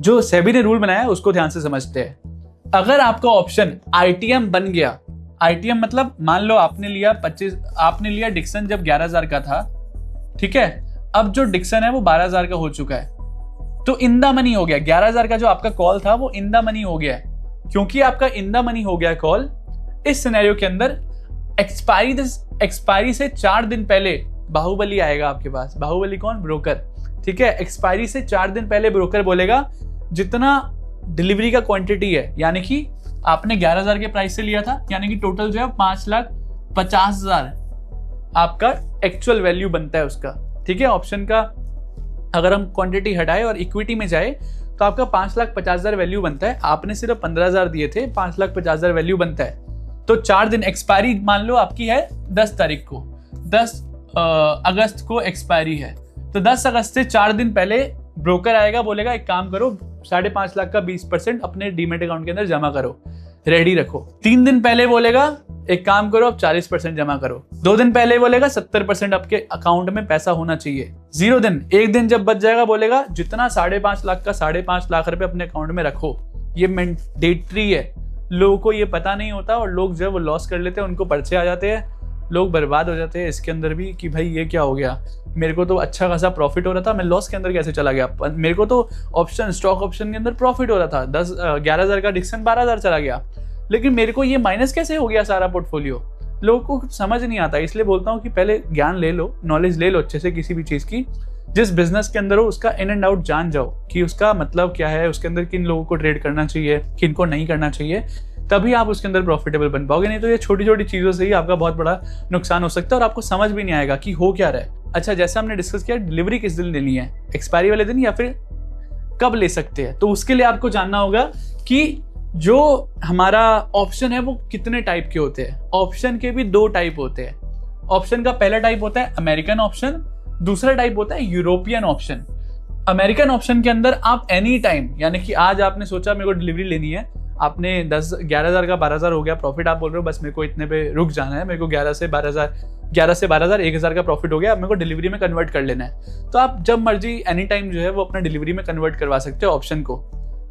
जो सेबी ने रूल बनाया है उसको ध्यान से समझते हैं। अगर आपका ऑप्शन आईटीएम बन गया, आईटीएम मतलब मान लो आपने लिया डिक्सन जब 11,000 का था, ठीक है, अब जो डिक्सन है वो 12,000 का हो चुका है, तो इन द मनी हो गया। 11,000 का जो आपका कॉल था वो इन द मनी हो गया है। क्योंकि आपका इन द मनी हो गया कॉल, इस सिनेरियो के अंदर एक्सपायरी से 4 दिन पहले बाहुबली आएगा आपके पास। बाहुबली कौन? ब्रोकर, ठीक है। एक्सपायरी से 4 दिन पहले ब्रोकर बोलेगा जितना डिलीवरी का क्वांटिटी है, यानी कि आपने 11,000 के प्राइस से लिया था, यानी कि टोटल जो है 5,50,000 आपका एक्चुअल वैल्यू बनता है उसका, ठीक है। ऑप्शन का अगर हम क्वांटिटी हटाए और इक्विटी में जाए तो आपका 5,50,000 वैल्यू बनता है। आपने सिर्फ 15,000 दिए थे, 5,50,000 वैल्यू बनता है। तो 4 दिन, एक्सपायरी मान लो आपकी है 10 तारीख को, 10 अगस्त को एक्सपायरी है, तो 10 अगस्त से 4 दिन पहले ब्रोकर आएगा, बोलेगा एक काम करो 5.5 लाख का 20% अपने डीमेट अकाउंट के अंदर जमा करो, रेडी रखो। 3 दिन पहले बोलेगा एक काम करो अब 40% जमा करो। 2 दिन पहले बोलेगा 70% आपके अकाउंट में पैसा होना चाहिए। 0 दिन, 1 दिन जब बच जाएगा बोलेगा जितना 5.5 लाख का 5.5 लाख रुपए अपने अकाउंट में रखो। ये मैंडेटरी है, लोगों को ये पता नहीं होता और लोग जब वो लॉस कर लेते हैं उनको पर्चे आ जाते हैं, लोग बर्बाद हो जाते हैं इसके अंदर भी कि भाई ये क्या हो गया, मेरे को तो अच्छा खासा प्रॉफिट हो रहा था, मैं लॉस के अंदर कैसे चला गया। मेरे को तो स्टॉक ऑप्शन के अंदर प्रॉफिट हो रहा था, 11,000 का डिक्सन 12,000 चला गया, लेकिन मेरे को ये माइनस कैसे हो गया सारा पोर्टफोलियो। लोगों को कुछ समझ नहीं आता, इसलिए बोलता हूँ कि पहले ज्ञान ले लो, नॉलेज ले लो अच्छे से किसी भी चीज़ की। जिस बिजनेस के अंदर हो उसका इन एंड आउट जान जाओ कि उसका मतलब क्या है, उसके अंदर किन लोगों को ट्रेड करना चाहिए, किन को नहीं करना चाहिए, तभी आप उसके अंदर प्रॉफिटेबल बन पाओगे। नहीं तो ये छोटी छोटी चीज़ों से ही आपका बहुत बड़ा नुकसान हो सकता है और आपको समझ भी नहीं आएगा कि हो क्या रहा है। अच्छा, जैसा हमने डिस्कस किया, डिलीवरी किस दिन लेनी है, एक्सपायरी वाले दिन या फिर कब ले सकते हैं, तो उसके लिए आपको जानना होगा कि जो हमारा ऑप्शन है वो कितने टाइप के होते हैं। ऑप्शन के भी 2 टाइप होते हैं। ऑप्शन का पहला टाइप होता है अमेरिकन ऑप्शन, दूसरा टाइप होता है यूरोपियन ऑप्शन। अमेरिकन ऑप्शन के अंदर आप एनी टाइम, यानी कि आज आपने सोचा मेरे को डिलीवरी लेनी है, आपने 11,000 का 12,000 हो गया प्रॉफिट, आप बोल रहे हो बस मेरे को इतने पे रुक जाना है, मेरे को 11 से 12,000 1,000 का प्रॉफिट हो गया, अब मेरे को डिलीवरी में कन्वर्ट कर लेना है। तो आप जब मर्जी एनी टाइम जो है वो अपना डिलीवरी में कन्वर्ट करवा सकते हो ऑप्शन को।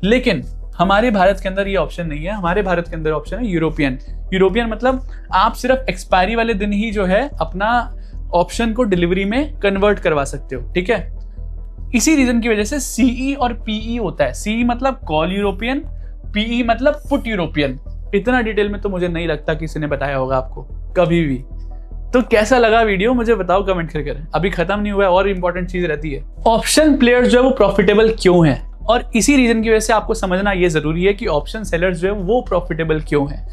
लेकिन हमारे भारत के अंदर ये ऑप्शन नहीं है। हमारे भारत के अंदर ऑप्शन है यूरोपियन मतलब आप सिर्फ एक्सपायरी वाले दिन ही जो है अपना ऑप्शन को डिलीवरी में कन्वर्ट करवा सकते हो, ठीक है। इसी रीजन की वजह से सीई और पीई होता है। सीई मतलब कॉल यूरोपियन, पीई मतलब पुट यूरोपियन। इतना डिटेल में तो मुझे नहीं लगता किसी ने बताया होगा आपको कभी भी। तो कैसा लगा वीडियो मुझे बताओ कमेंट करके। अभी खत्म नहीं हुआ है, और इंपॉर्टेंट चीज रहती है, ऑप्शन प्लेयर्स जो है वो प्रॉफिटेबल क्यों है, और इसी रीजन की वजह से आपको समझना ये जरूरी है कि ऑप्शन सेलर्स जो है वो प्रॉफिटेबल क्यों है।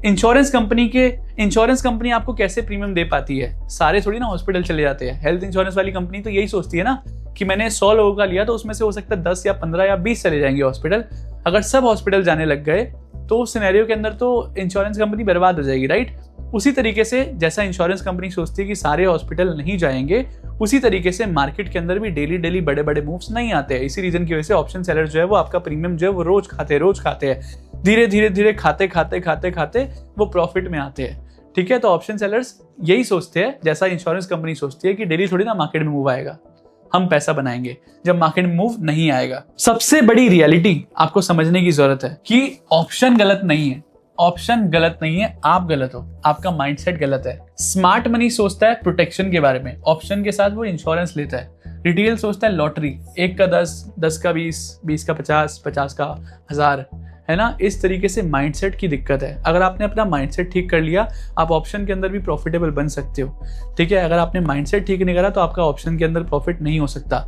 इंश्योरेंस कंपनी आपको कैसे प्रीमियम दे पाती है, सारे थोड़ी ना हॉस्पिटल चले जाते हैं। हेल्थ इंश्योरेंस वाली कंपनी तो यही सोचती है ना कि मैंने 100 लोगों का लिया तो उसमें से हो सकता है 10 या 15 या 20 चले जाएंगे हॉस्पिटल। अगर सब हॉस्पिटल जाने लग गए तो उस सिनेरियो के अंदर तो इंश्योरेंस कंपनी बर्बाद हो जाएगी, राइट। उसी तरीके से जैसा इंश्योरेंस कंपनी सोचती है कि सारे हॉस्पिटल नहीं जाएंगे, उसी तरीके से मार्केट के अंदर भी डेली बड़े बड़े मूव्स नहीं आते हैं। इसी रीजन की वजह से ऑप्शन सेलर जो है वो आपका प्रीमियम जो है वो रोज खाते हैं, धीरे खाते वो प्रॉफिट में आते हैं, ठीक है। तो ऑप्शन सेलर्स यही सोचते हैं जैसा इंश्योरेंस कंपनी सोचती है कि डेली थोड़ी ना मार्केट में मूव आएगा। हम पैसा बनाएंगे जब मार्केट मूव नहीं आएगा। सबसे बड़ी रियलिटी आपको समझने की जरूरत है कि ऑप्शन गलत नहीं है, ऑप्शन गलत नहीं है, आप गलत हो, आपका माइंडसेट गलत है। स्मार्ट मनी सोचता है प्रोटेक्शन के बारे में, ऑप्शन के साथ वो इंश्योरेंस लेता है। रिटेल सोचता है लॉटरी, 1 का 10, 10 का 20, 20 का 50, 50 का 1000, है ना। इस तरीके से माइंडसेट की दिक्कत है। अगर आपने अपना माइंडसेट ठीक कर लिया, आप ऑप्शन के अंदर भी प्रॉफिटेबल बन सकते हो, ठीक है। अगर आपने माइंडसेट ठीक नहीं करा तो आपका ऑप्शन के अंदर प्रॉफिट नहीं हो सकता।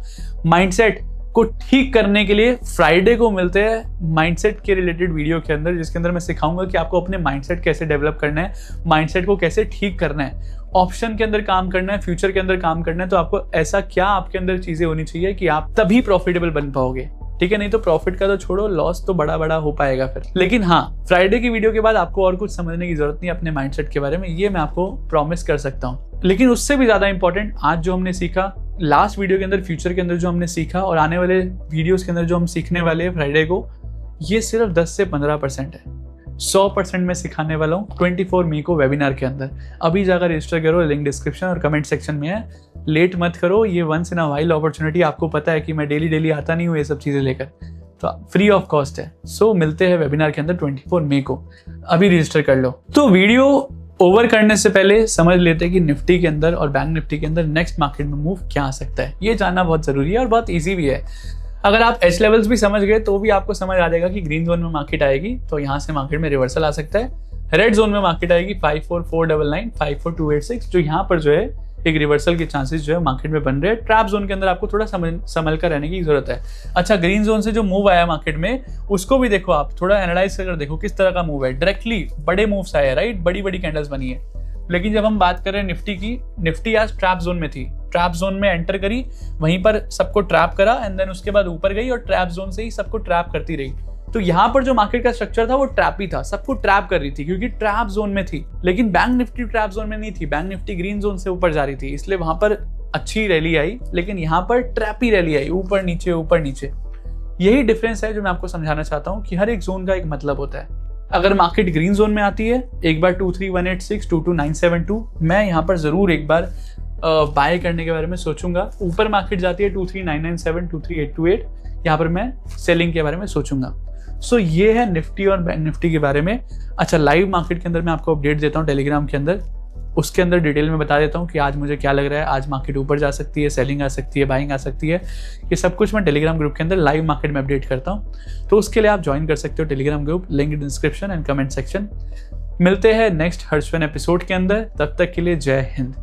माइंडसेट को ठीक करने के लिए फ्राइडे को मिलते हैं माइंडसेट के रिलेटेड वीडियो के अंदर, जिसके अंदर मैं सिखाऊंगा कि आपको अपने माइंडसेट कैसे डेवलप करना है, माइंडसेट को कैसे ठीक करना है, ऑप्शन के अंदर काम करना है, फ्यूचर के अंदर काम करना है। तो आपको ऐसा क्या आपके अंदर चीजें होनी चाहिए कि आप तभी प्रॉफिटेबल बन पाओगे, ठीक है। नहीं तो प्रॉफिट का तो छोड़ो, लॉस तो बड़ा बड़ा हो पाएगा फिर। लेकिन हाँ, फ्राइडे की वीडियो के बाद आपको और कुछ समझने की जरूरत नहीं अपने माइंडसेट के बारे में, ये मैं आपको प्रॉमिस कर सकता हूँ। लेकिन उससे भी ज्यादा इंपॉर्टेंट आज जो हमने सीखा, लास्ट वीडियो के अंदर फ्यूचर के अंदर जो हमने सीखा, और आने वाले वीडियोस के अंदर जो हम सीखने वाले हैं फ्राइडे को, ये सिर्फ 10 से 15% है। 100% में सिखाने वाला हूँ 24 मई को वेबिनार के अंदर। अभी जाकर रजिस्टर करो, लिंक डिस्क्रिप्शन और कमेंट सेक्शन में है। लेट मत करो, ये once in a while opportunity. आपको पता है कि मैं डेली आता नहीं हूँ ये सब चीजें लेकर, तो फ्री ऑफ कॉस्ट है। सो मिलते हैं वेबिनार के अंदर 24 मई को, अभी रजिस्टर कर लो। तो वीडियो ओवर करने से पहले समझ लेते हैं कि निफ्टी के अंदर और बैंक निफ्टी के अंदर नेक्स्ट मार्केट में मूव क्या आ सकता है। ये जानना बहुत जरूरी है और बहुत ईजी भी है। अगर आप एच लेवल्स भी समझ गए तो भी आपको समझ आ जाएगा कि ग्रीन जोन में मार्केट आएगी तो यहाँ से मार्केट में रिवर्सल आ सकता है। रेड जोन में मार्केट आएगी 54499, 54286, जो यहाँ पर जो है एक रिवर्सल के चांसेस जो है मार्केट में बन रहे हैं। ट्रैप जोन के अंदर आपको थोड़ा संभल कर रहने की जरूरत है। अच्छा, ग्रीन जोन से जो मूव आया मार्केट में, उसको भी देखो, आप थोड़ा एनालाइज कर देखो किस तरह का मूव है। डायरेक्टली बड़े मूव्स आए, राइट, बड़ी बड़ी कैंडल्स बनी है। लेकिन जब हम बात कर रहे हैं निफ्टी की, निफ्टी आज ट्रैप जोन में थी, ट्रैप जोन में एंटर करी, वहीं पर सबको ट्रैप करा एंड देन उसके बाद ऊपर गई और ट्रैप जोन से ही सबको ट्रैप करती रही। तो यहाँ पर जो मार्केट का स्ट्रक्चर था वो ट्रैप ही था, सबको ट्रैप कर रही थी क्योंकि ट्रैप जोन में थी। लेकिन बैंक निफ्टी ट्रैप जोन में नहीं थी, बैंक निफ्टी ग्रीन जोन से ऊपर जा रही थी, इसलिए वहां पर अच्छी रैली आई। लेकिन यहाँ पर ट्रैप ही रैली आई, ऊपर नीचे ऊपर नीचे। यही डिफरेंस है जो मैं आपको समझाना चाहता हूँ कि हर एक जोन का एक मतलब होता है। अगर मार्केट ग्रीन जोन में आती है, एक बार 23186, 22972, मैं यहाँ पर जरूर एक बार बाय करने के बारे में सोचूंगा। ऊपर मार्केट जाती है 23997, 23828, यहाँ पर मैं सेलिंग के बारे में सोचूंगा। सो ये है निफ्टी और बैंक निफ्टी के बारे में। अच्छा, लाइव मार्केट के अंदर मैं आपको अपडेट देता हूँ टेलीग्राम के अंदर, उसके अंदर डिटेल में बता देता हूँ कि आज मुझे क्या लग रहा है, आज मार्केट ऊपर जा सकती है, सेलिंग आ सकती है, बाइंग आ सकती है। ये सब कुछ मैं टेलीग्राम ग्रुप के अंदर लाइव मार्केट में अपडेट करता हूँ। तो उसके लिए आप ज्वाइन कर सकते हो Telegram group, link description and comment section. मिलते हैं नेक्स्ट हर्षवन एपिसोड के अंदर, तब तक के लिए जय हिंद।